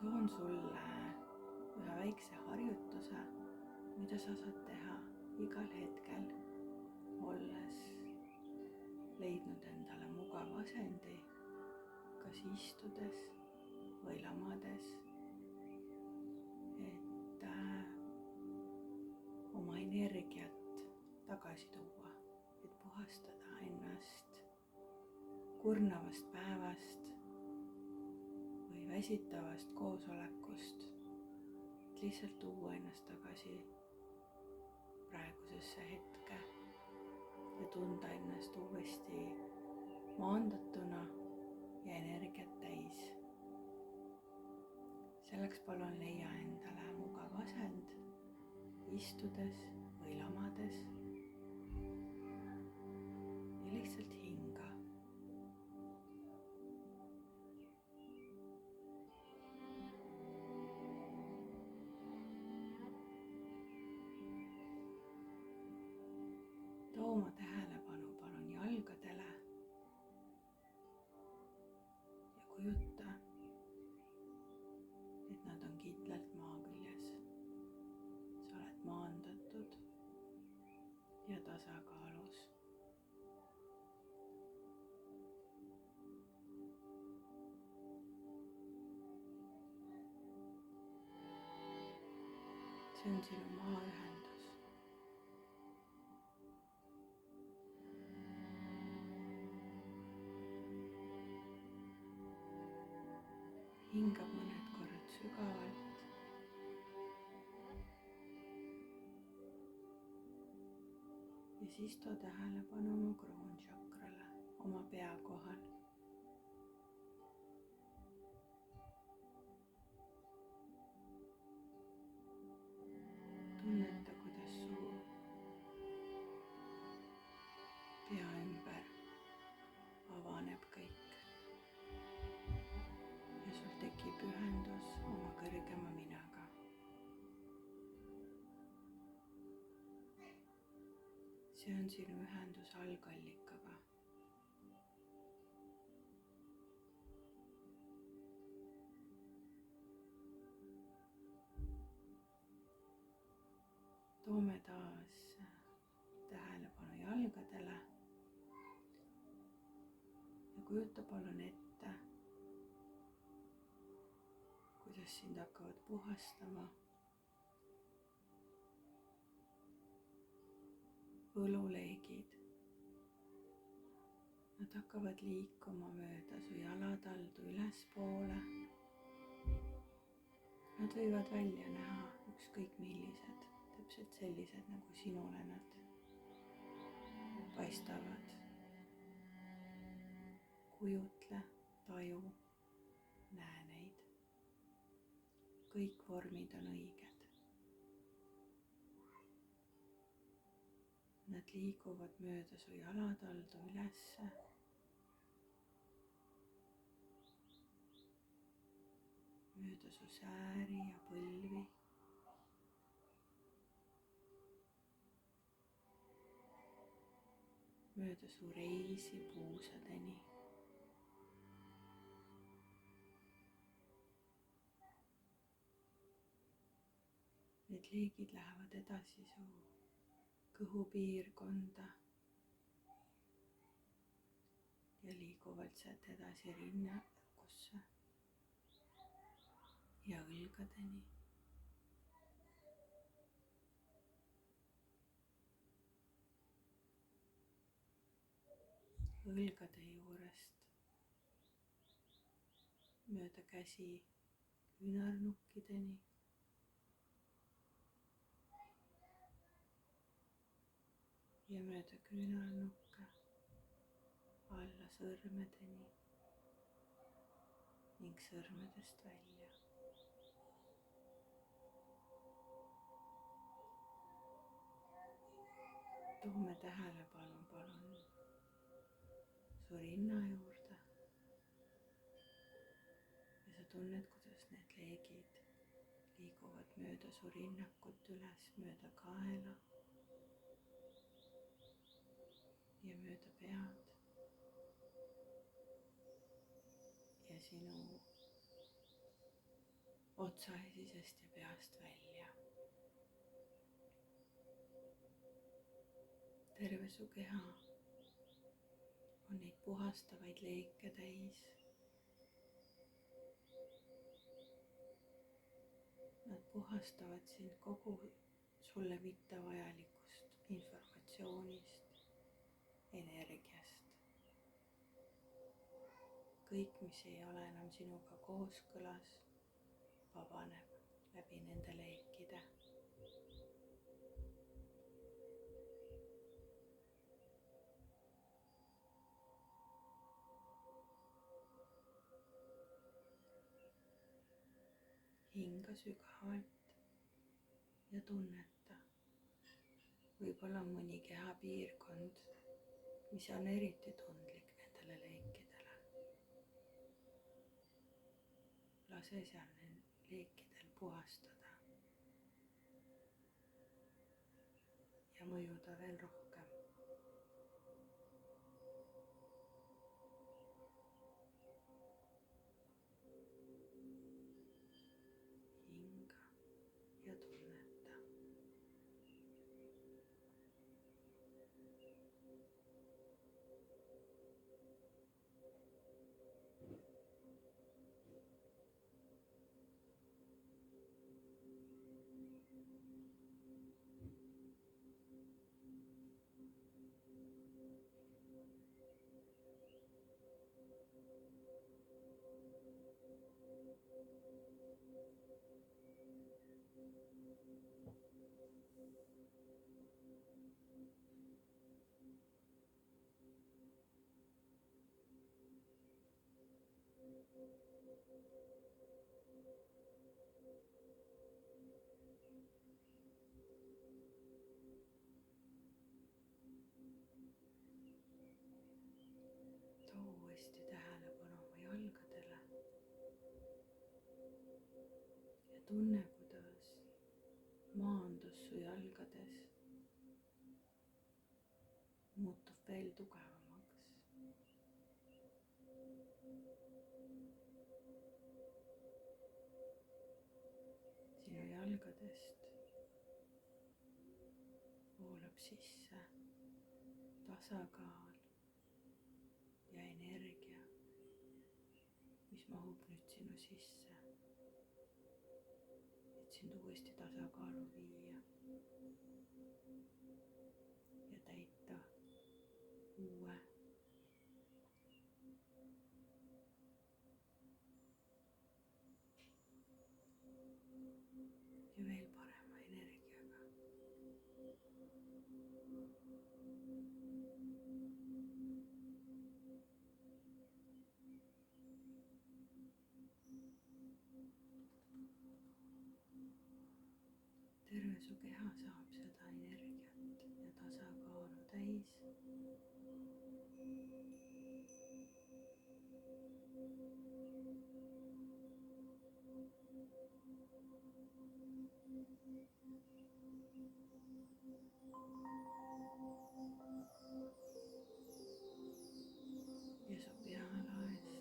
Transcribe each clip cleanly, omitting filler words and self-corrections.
toon sulle ühe väikse harjutuse, mida sa saad teha igal hetkel, olles leidnud endale mugava asendi, kas istudes või lamades, et oma energiat tagasi tuua, et puhastada ennast kurnavast päevast või väsitavast koosolekust, et lihtsalt tuua ennast tagasi praegusesse hetke ja tunda ennast uuesti maandatuna ja energiat täis. Selleks palun leia endale mugav asend, istudes või lamades ja lihtsalt hinga. Too oma tähelepanu palun jalgadele ja kujuta, et nad on kindlalt maa küljes. Sa oled maandatud ja tasakaalus. See on sinu maaühendus. Hinga mõned korrad sügavalt ja siis too tähelepanu oma kroončakrale, oma pea kohal. Tunneta, kuidas su pea ümber avaneb kõik ja sul tekib ühendus oma kõrgema minaga. See on sinu ühendus algallikaga. Toome taas tähelepanu jalgadele ja kujuta palun ette, kuidas sind hakkavad puhastama võluleegid. Nad hakkavad liikuma mööda su jalataldu ülespoole. Nad võivad välja näha ükskõik millised, täpselt sellised, nagu sinule nad paistavad. Kujutle, taju, näe neid. Kõik vormid on õiged. Nad liiguvad mööda su jalataldu ülesse. Mööda su sääri ja põlvi. Mööda su reisi puusadeni. Need liigid lähevad edasi su kõhupiirkonda ja liiguvad sealt edasi rinnakusse ja õlgadeni. Õlgade juurest mööda käsi küünarnukkideni. Ja mööda küünarnukke alla sõrmedeni ning sõrmedest välja. Toome tähelepanu palun su rinna juurde ja sa tunned, kuidas need leegid liiguvad mööda su rinnakut üles, mööda kaela ja mööda pead ja sinu otsaesisest ja peast välja. terve su keha on neid puhastavaid leeke täis. Nad puhastavad sind kogu sulle mittavajalikust informatsioonist, energiast. kõik, mis ei ole enam sinuga kooskõlas, vabaneb läbi nende leekide. hinga sügavalt ja tunneta. võib-olla on mõni kehapiirkond, mis on eriti tundlik nendele leekidele. lase seal leekidel puhastada ja mõjuda veel rohkem. hinga ja tunneta. too uuesti tähelepanu oma jalgadele ja tunne, kuidas maandus su jalgades muutub veel tugevamaks. sinu jalgadest voolab sisse tasakaal ja energia, mis mahub nüüd sinu sisse, et sind uuesti tasakaalu viia ja täita uue ja veel parema energiaga. terve su keha saab seda energiat ja tasakaalu täis. ja su pealaest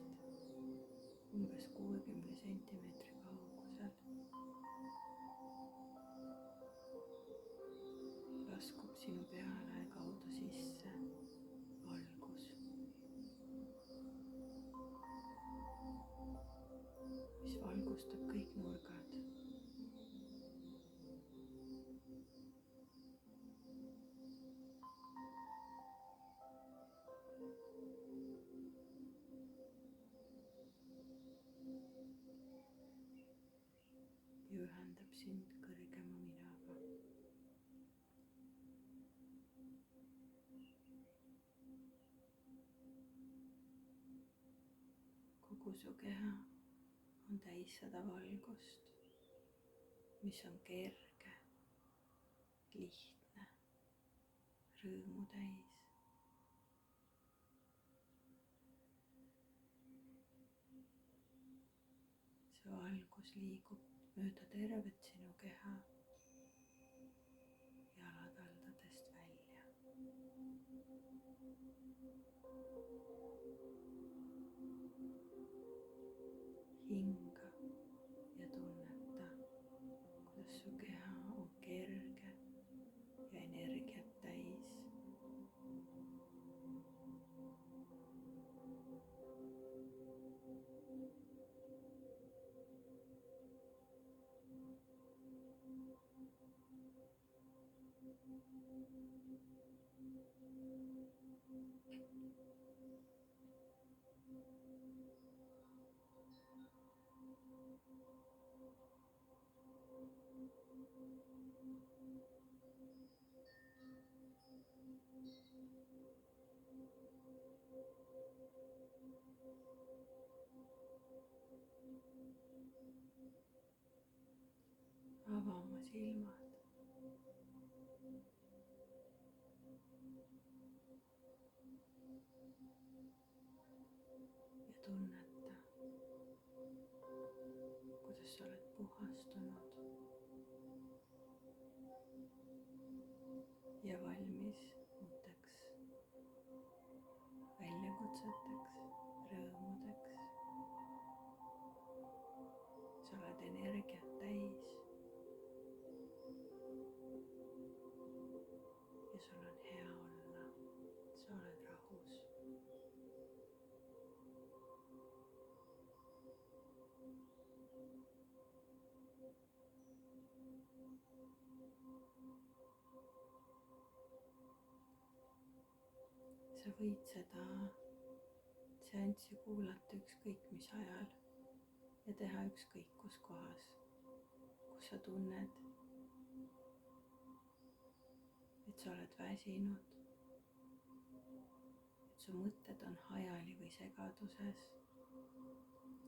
umbes 60 sentimeetri kaugusel laskub sinu pealae kaudu sisse valgus, mis valgustab kõik nurgad. ja ühendab sind kõrgema minaga. kogu su keha on täis seda valgust, mis on kerge, lihtne, rõõmu täis. see valgus liigub mööda tervet sinu keha jalataldadest välja. hinga ja tunneta. ava oma silmad ja tunneta, kuidas sa oled puhastunud ja valmis uuteks väljakutseteks, rõõmudeks. sa oled energiat täis ja sul on hea olla, sa oled rahus. sa võid seda seanssi kuulata ükskõik mis ajal ja teha ükskõik kus kohas, kus sa tunned, et sa oled väsinud, et su mõtted on hajali või segaduses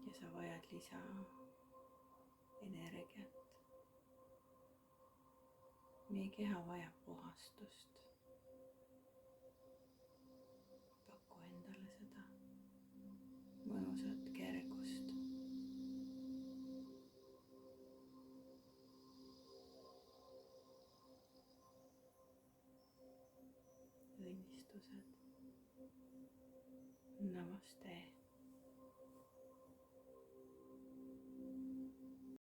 ja sa vajad lisaenergiat. meie keha vajab puhastust. paku endale seda mõnusat kergust. õnnistused. Namaste.